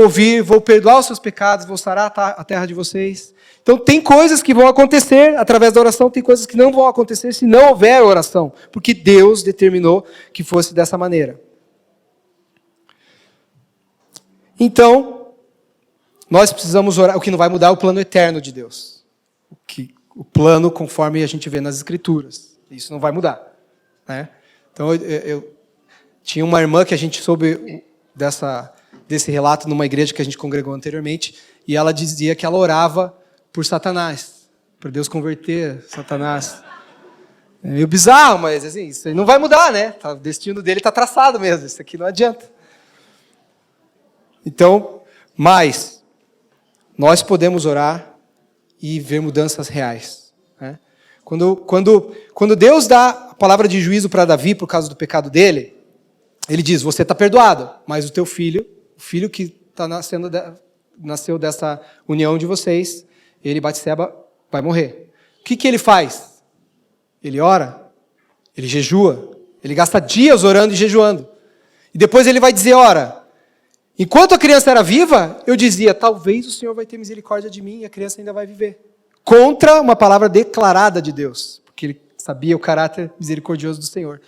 ouvir, vou perdoar os seus pecados, vou sarar a terra de vocês. Então tem coisas que vão acontecer através da oração, tem coisas que não vão acontecer se não houver oração, porque Deus determinou que fosse dessa maneira. Então, nós precisamos orar, o que não vai mudar é o plano eterno de Deus. O plano conforme a gente vê nas Escrituras. Isso não vai mudar. Né? Então, eu tinha uma irmã que a gente soube desse relato numa igreja que a gente congregou anteriormente, e ela dizia que ela orava por Satanás. para Deus converter Satanás. É meio bizarro, mas assim, isso aí não vai mudar, né? O destino dele está traçado mesmo, isso aqui não adianta. Então, mas nós podemos orar e ver mudanças reais, né? Quando Deus dá a palavra de juízo para Davi por causa do pecado dele, ele diz, você está perdoado, mas o teu filho, o filho que nasceu dessa união de vocês, ele, Batseba, vai morrer. O que ele faz? Ele ora, ele jejua, ele gasta dias orando e jejuando. E depois ele vai dizer, ora, enquanto a criança era viva, eu dizia, talvez o Senhor vai ter misericórdia de mim e a criança ainda vai viver. Contra uma palavra declarada de Deus, porque ele sabia o caráter misericordioso do Senhor.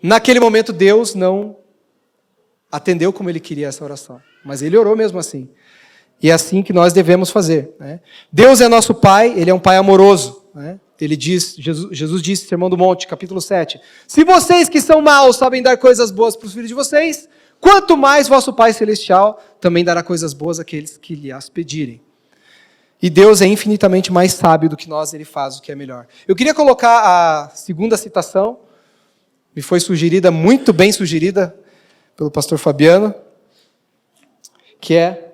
Naquele momento, Deus não atendeu como ele queria essa oração, mas ele orou mesmo assim. E é assim que nós devemos fazer, né? Deus é nosso Pai, Ele é um Pai amoroso, né? Ele diz, Jesus disse, Sermão do Monte, capítulo 7, se vocês que são maus sabem dar coisas boas para os filhos de vocês, quanto mais vosso Pai Celestial também dará coisas boas àqueles que lhe as pedirem. E Deus é infinitamente mais sábio do que nós, Ele faz o que é melhor. Eu queria colocar a segunda citação, me foi sugerida, muito bem sugerida, pelo pastor Fabiano, que é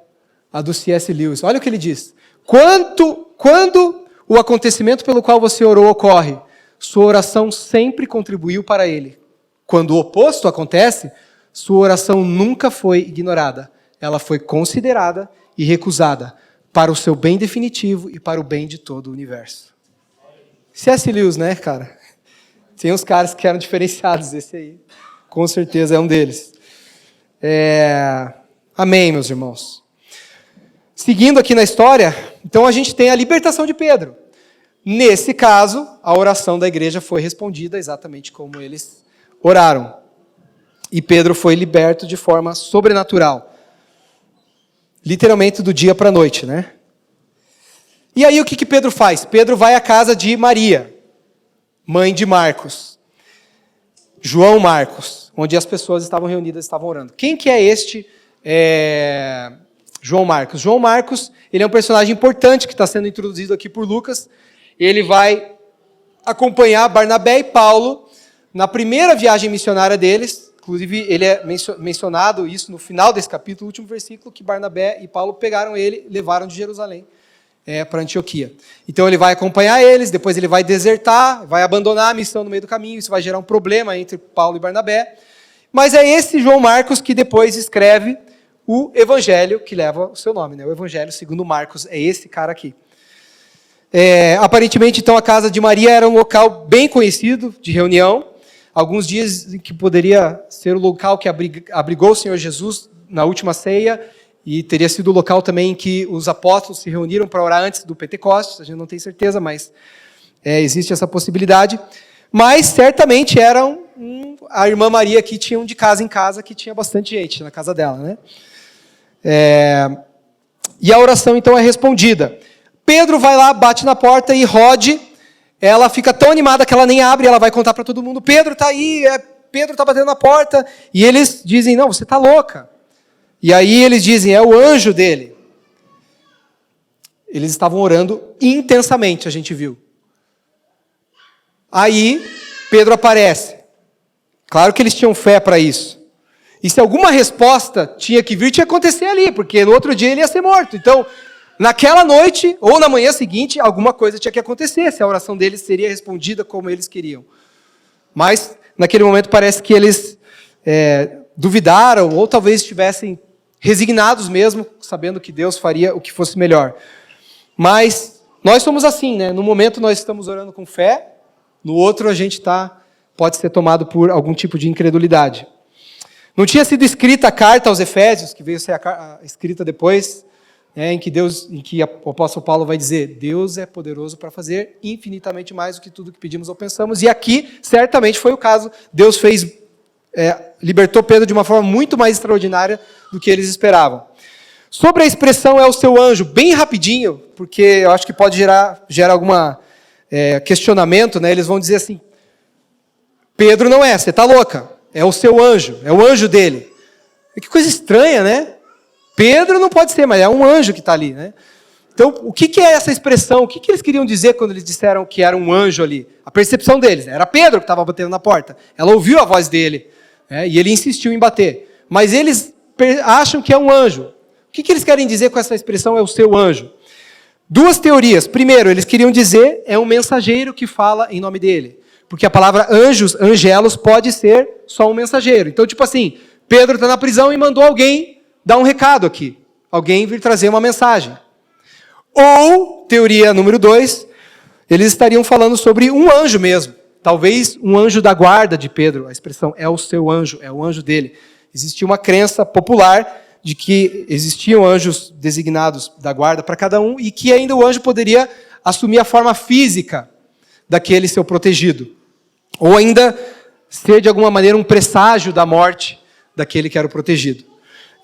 a do C.S. Lewis. Olha o que ele diz. Quando o acontecimento pelo qual você orou ocorre, sua oração sempre contribuiu para ele. Quando o oposto acontece, sua oração nunca foi ignorada. Ela foi considerada e recusada para o seu bem definitivo e para o bem de todo o universo. C.S. Lewis, né, cara? Tem uns caras que eram diferenciados, esse aí, com certeza é um deles. Amém, meus irmãos. Seguindo aqui na história, então a gente tem a libertação de Pedro. Nesse caso, a oração da igreja foi respondida exatamente como eles oraram. E Pedro foi liberto de forma sobrenatural. Literalmente do dia para a noite, né? E aí o que Pedro faz? Pedro vai à casa de Maria, mãe de Marcos. João Marcos, onde as pessoas estavam reunidas, estavam orando. Quem que é este João Marcos? João Marcos, ele é um personagem importante que está sendo introduzido aqui por Lucas. Ele vai acompanhar Barnabé e Paulo na primeira viagem missionária deles. Inclusive, ele é mencionado isso no final desse capítulo, o último versículo, que Barnabé e Paulo pegaram ele e levaram de Jerusalém para Antioquia. Então ele vai acompanhar eles, depois ele vai desertar, vai abandonar a missão no meio do caminho, isso vai gerar um problema entre Paulo e Barnabé. Mas é esse João Marcos que depois escreve o evangelho que leva o seu nome, né? O evangelho segundo Marcos, é esse cara aqui. Aparentemente, então, a casa de Maria era um local bem conhecido de reunião. Alguns dizem que poderia ser o local que abrigou o Senhor Jesus na última ceia, e teria sido o local também em que os apóstolos se reuniram para orar antes do Pentecostes. A gente não tem certeza, mas existe essa possibilidade. Mas certamente a irmã Maria aqui tinha um de casa em casa, que tinha bastante gente na casa dela, né? E a oração então é respondida. Pedro vai lá, bate na porta e Rode, ela fica tão animada que ela nem abre, ela vai contar para todo mundo, Pedro está aí, Pedro está batendo na porta, e eles dizem, não, você está louca. E aí eles dizem, é o anjo dele. Eles estavam orando intensamente, a gente viu. Aí Pedro aparece. Claro que eles tinham fé para isso. E se alguma resposta tinha que vir, tinha que acontecer ali, porque no outro dia ele ia ser morto. Então, naquela noite, ou na manhã seguinte, alguma coisa tinha que acontecer, se a oração deles seria respondida como eles queriam. Mas, naquele momento, parece que eles duvidaram, ou talvez estivessem resignados mesmo, sabendo que Deus faria o que fosse melhor. Mas, nós somos assim, né? No momento nós estamos orando com fé, no outro a gente pode ser tomado por algum tipo de incredulidade. Não tinha sido escrita a carta aos Efésios, que veio ser escrita depois, em que o apóstolo Paulo vai dizer, Deus é poderoso para fazer infinitamente mais do que tudo que pedimos ou pensamos. E aqui, certamente foi o caso. Deus libertou Pedro de uma forma muito mais extraordinária do que eles esperavam. Sobre a expressão é o seu anjo, bem rapidinho, porque eu acho que pode gerar algum questionamento, né? Eles vão dizer assim, Pedro não você está louca, é o seu anjo, é o anjo dele. Que coisa estranha, né? Pedro não pode ser, mas é um anjo que está ali, né? Então, o que é essa expressão? O que eles queriam dizer quando eles disseram que era um anjo ali? A percepção deles, era Pedro que estava batendo na porta. Ela ouviu a voz dele, e ele insistiu em bater. Mas eles acham que é um anjo. O que eles querem dizer com essa expressão, é o seu anjo? Duas teorias. Primeiro, eles queriam dizer, é um mensageiro que fala em nome dele. Porque a palavra anjos, angelos, pode ser só um mensageiro. Então, tipo assim, Pedro está na prisão e mandou alguém dar um recado aqui. Alguém vir trazer uma mensagem. Ou, teoria número 2, eles estariam falando sobre um anjo mesmo. Talvez um anjo da guarda de Pedro. A expressão é o seu anjo, é o anjo dele. Existia uma crença popular de que existiam anjos designados da guarda para cada um e que ainda o anjo poderia assumir a forma física daquele seu protegido. Ou ainda ser, de alguma maneira, um presságio da morte daquele que era o protegido.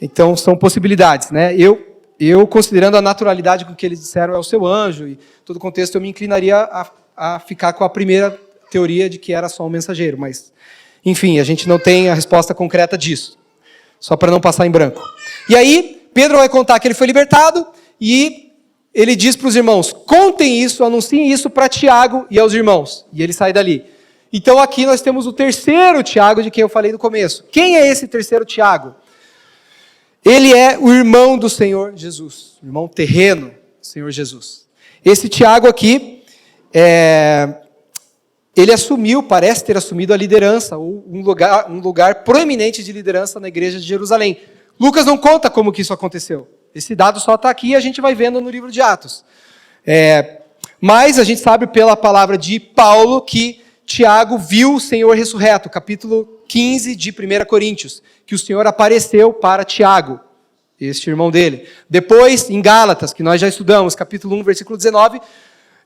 Então, são possibilidades, né? Eu, considerando a naturalidade com que eles disseram é o seu anjo, e todo o contexto, eu me inclinaria a ficar com a primeira teoria de que era só um mensageiro. Mas, enfim, a gente não tem a resposta concreta disso. Só para não passar em branco. E aí, Pedro vai contar que ele foi libertado, e ele diz para os irmãos, contem isso, anunciem isso para Tiago e aos irmãos. E ele sai dali. Então aqui nós temos o terceiro Tiago de quem eu falei no começo. Quem é esse terceiro Tiago? Ele é o irmão do Senhor Jesus, o irmão terreno do Senhor Jesus. Esse Tiago aqui, ele parece ter assumido a liderança, ou um lugar proeminente de liderança na igreja de Jerusalém. Lucas não conta como que isso aconteceu. Esse dado só está aqui e a gente vai vendo no livro de Atos. Mas a gente sabe pela palavra de Paulo que Tiago viu o Senhor ressurreto, capítulo 15 de 1 Coríntios, que o Senhor apareceu para Tiago, este irmão dele. Depois, em Gálatas, que nós já estudamos, capítulo 1, versículo 19,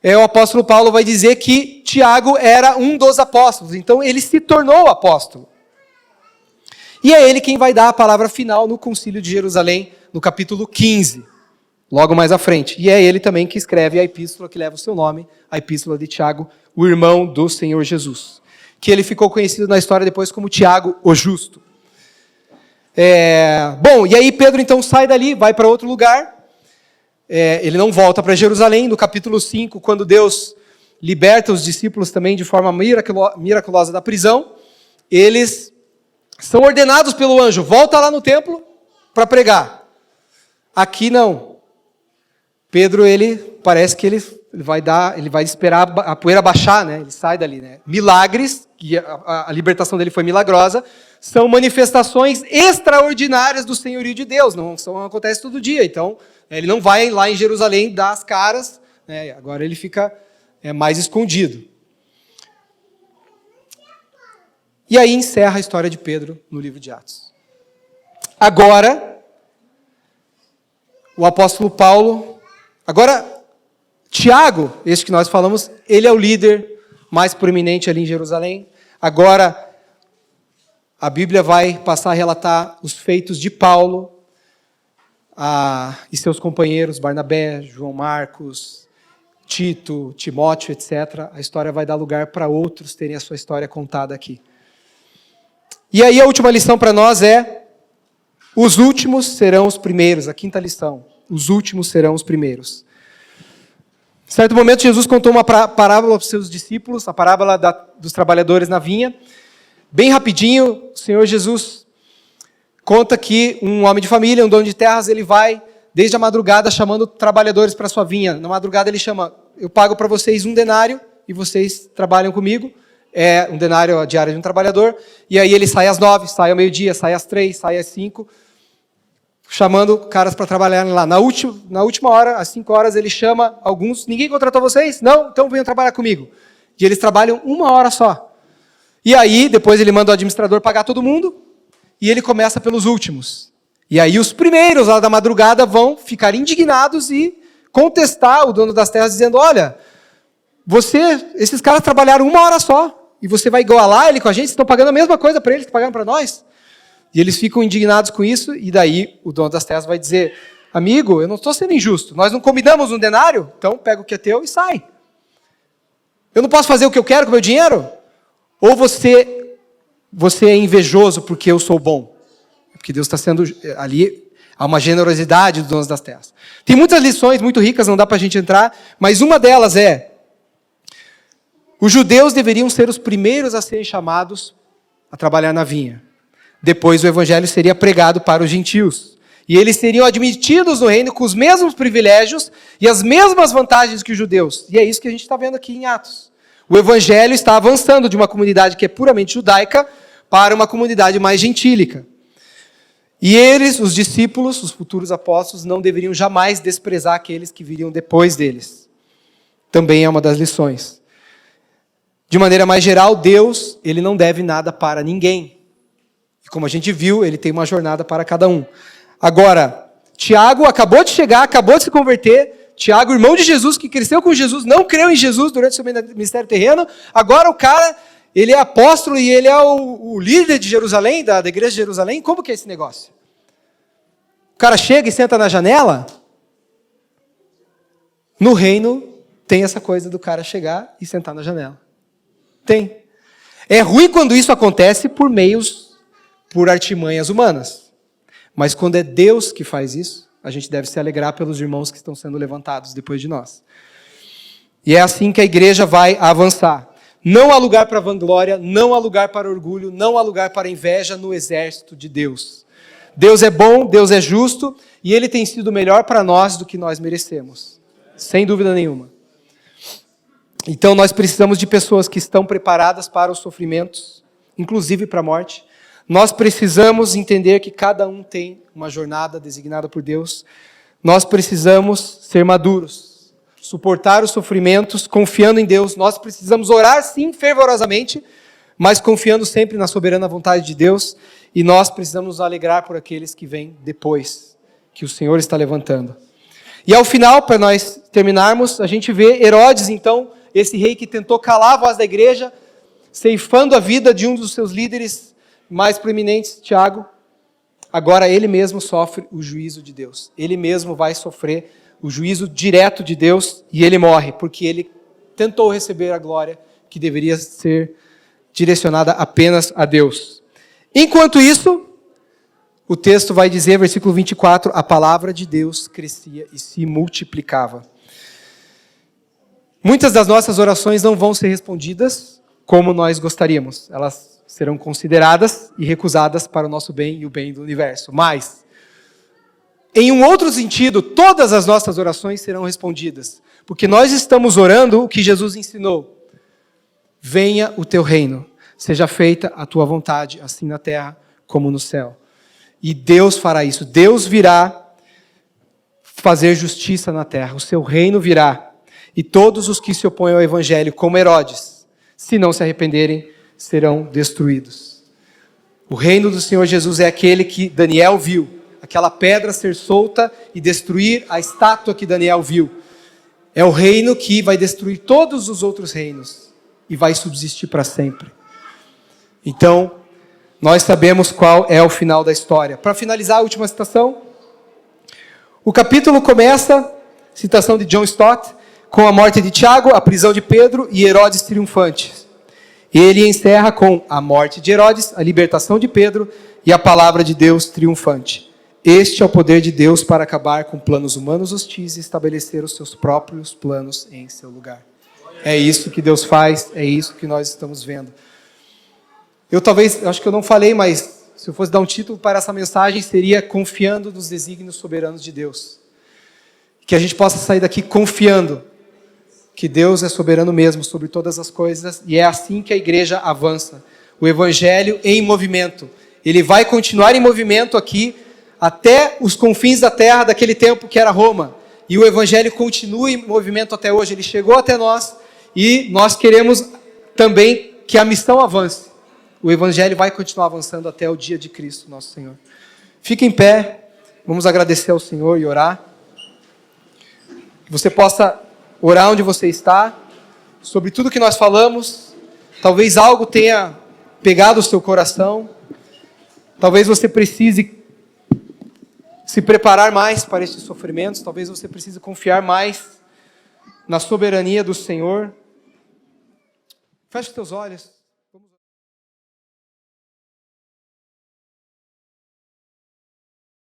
o apóstolo Paulo vai dizer que Tiago era um dos apóstolos, então ele se tornou apóstolo. E é ele quem vai dar a palavra final no concílio de Jerusalém, no capítulo 15, logo mais à frente. E é ele também que escreve a epístola que leva o seu nome, a epístola de Tiago, o irmão do Senhor Jesus. Que ele ficou conhecido na história depois como Tiago, o Justo. Bom, e aí Pedro então sai dali, vai para outro lugar. Ele não volta para Jerusalém. No capítulo 5, quando Deus liberta os discípulos também de forma miraculosa da prisão, eles são ordenados pelo anjo, volta lá no templo para pregar. Aqui não. Pedro, parece que ele vai esperar a poeira baixar, né? Ele sai dali, né? Milagres, que a libertação dele foi milagrosa, são manifestações extraordinárias do senhorio de Deus, não acontece todo dia. Então, ele não vai lá em Jerusalém dar as caras, né? Agora ele fica mais escondido. E aí encerra a história de Pedro no livro de Atos. Agora, o apóstolo Paulo... Agora, Tiago, este que nós falamos, ele é o líder mais proeminente ali em Jerusalém. Agora, a Bíblia vai passar a relatar os feitos de Paulo e seus companheiros, Barnabé, João Marcos, Tito, Timóteo, etc. A história vai dar lugar para outros terem a sua história contada aqui. E aí a última lição para nós os últimos serão os primeiros, a quinta lição. Os últimos serão os primeiros. Em certo momento, Jesus contou uma parábola para os seus discípulos, a parábola dos trabalhadores na vinha. Bem rapidinho, o Senhor Jesus conta que um homem de família, um dono de terras, ele vai, desde a madrugada, chamando trabalhadores para a sua vinha. Na madrugada ele chama, eu pago para vocês 1 denário, e vocês trabalham comigo. 1 denário a diária de um trabalhador. E aí ele sai às 9, sai ao meio-dia, sai às 3, sai às 5, chamando caras para trabalhar lá. Na última hora, às 5 horas, ele chama alguns. Ninguém contratou vocês? Não? Então venham trabalhar comigo. E eles trabalham 1 hora só. E aí, depois ele manda o administrador pagar todo mundo, e ele começa pelos últimos. E aí os primeiros lá da madrugada vão ficar indignados e contestar o dono das terras, dizendo, olha, esses caras trabalharam 1 hora só, e você vai igualar ele com a gente? Vocês estão pagando a mesma coisa para eles que pagaram para nós? E eles ficam indignados com isso, e daí o dono das terras vai dizer, amigo, eu não estou sendo injusto, nós não combinamos 1 denário? Então pega o que é teu e sai. Eu não posso fazer o que eu quero com o meu dinheiro? Ou você é invejoso porque eu sou bom? porque Deus está sendo ali, há uma generosidade dos donos das terras. Tem muitas lições muito ricas, não dá para a gente entrar, mas uma delas é, os judeus deveriam ser os primeiros a serem chamados a trabalhar na vinha. Depois o evangelho seria pregado para os gentios. E eles seriam admitidos no reino com os mesmos privilégios e as mesmas vantagens que os judeus. E é isso que a gente está vendo aqui em Atos. O evangelho está avançando de uma comunidade que é puramente judaica para uma comunidade mais gentílica. E eles, os discípulos, os futuros apóstolos, não deveriam jamais desprezar aqueles que viriam depois deles. Também é uma das lições. De maneira mais geral, Deus, ele não deve nada para ninguém. E como a gente viu, ele tem uma jornada para cada um. Agora, Tiago acabou de chegar, acabou de se converter. Tiago, irmão de Jesus, que cresceu com Jesus, não creu em Jesus durante seu ministério terreno. Agora o cara, ele é apóstolo e ele é o líder de Jerusalém, da igreja de Jerusalém. Como que é esse negócio? O cara chega e senta na janela? No reino, tem essa coisa do cara chegar e sentar na janela. Tem. É ruim quando isso acontece por artimanhas humanas. Mas quando é Deus que faz isso, a gente deve se alegrar pelos irmãos que estão sendo levantados depois de nós. E é assim que a igreja vai avançar. Não há lugar para vanglória, não há lugar para orgulho, não há lugar para inveja no exército de Deus. Deus é bom, Deus é justo, e Ele tem sido melhor para nós do que nós merecemos. Sem dúvida nenhuma. Então nós precisamos de pessoas que estão preparadas para os sofrimentos, inclusive para a morte. Nós precisamos entender que cada um tem uma jornada designada por Deus. Nós precisamos ser maduros, suportar os sofrimentos, confiando em Deus. Nós precisamos orar, sim, fervorosamente, mas confiando sempre na soberana vontade de Deus. E nós precisamos nos alegrar por aqueles que vêm depois, que o Senhor está levantando. E ao final, para nós terminarmos, a gente vê Herodes, então, esse rei que tentou calar a voz da igreja, ceifando a vida de um dos seus líderes mais proeminentes, Tiago. Agora ele mesmo sofre o juízo de Deus. Ele mesmo vai sofrer o juízo direto de Deus e ele morre, porque ele tentou receber a glória que deveria ser direcionada apenas a Deus. Enquanto isso, o texto vai dizer, versículo 24, a palavra de Deus crescia e se multiplicava. Muitas das nossas orações não vão ser respondidas como nós gostaríamos. Elas serão consideradas e recusadas para o nosso bem e o bem do universo. Mas, em um outro sentido, todas as nossas orações serão respondidas. Porque nós estamos orando o que Jesus ensinou. Venha o teu reino, seja feita a tua vontade, assim na terra como no céu. E Deus fará isso. Deus virá fazer justiça na terra. O seu reino virá. E todos os que se opõem ao evangelho, como Herodes, se não se arrependerem, serão destruídos. O reino do Senhor Jesus é aquele que Daniel viu. Aquela pedra ser solta e destruir a estátua que Daniel viu. É o reino que vai destruir todos os outros reinos. E vai subsistir para sempre. Então, nós sabemos qual é o final da história. Para finalizar a última citação, o capítulo começa, citação de John Stott, com a morte de Tiago, a prisão de Pedro e Herodes triunfante. Ele encerra com a morte de Herodes, a libertação de Pedro e a palavra de Deus triunfante. Este é o poder de Deus para acabar com planos humanos hostis e estabelecer os seus próprios planos em seu lugar. É isso que Deus faz, é isso que nós estamos vendo. Acho que eu não falei, mas se eu fosse dar um título para essa mensagem, seria Confiando nos Desígnios Soberanos de Deus. Que a gente possa sair daqui confiando que Deus é soberano mesmo sobre todas as coisas, e é assim que a igreja avança. O evangelho em movimento. Ele vai continuar em movimento aqui, até os confins da terra, daquele tempo que era Roma. E o evangelho continua em movimento até hoje. Ele chegou até nós, e nós queremos também que a missão avance. O evangelho vai continuar avançando até o dia de Cristo, nosso Senhor. Fique em pé, vamos agradecer ao Senhor e orar. Que você possa orar onde você está, sobre tudo que nós falamos. Talvez algo tenha pegado o seu coração. Talvez você precise se preparar mais para estes sofrimentos. Talvez você precise confiar mais na soberania do Senhor. Feche os teus olhos.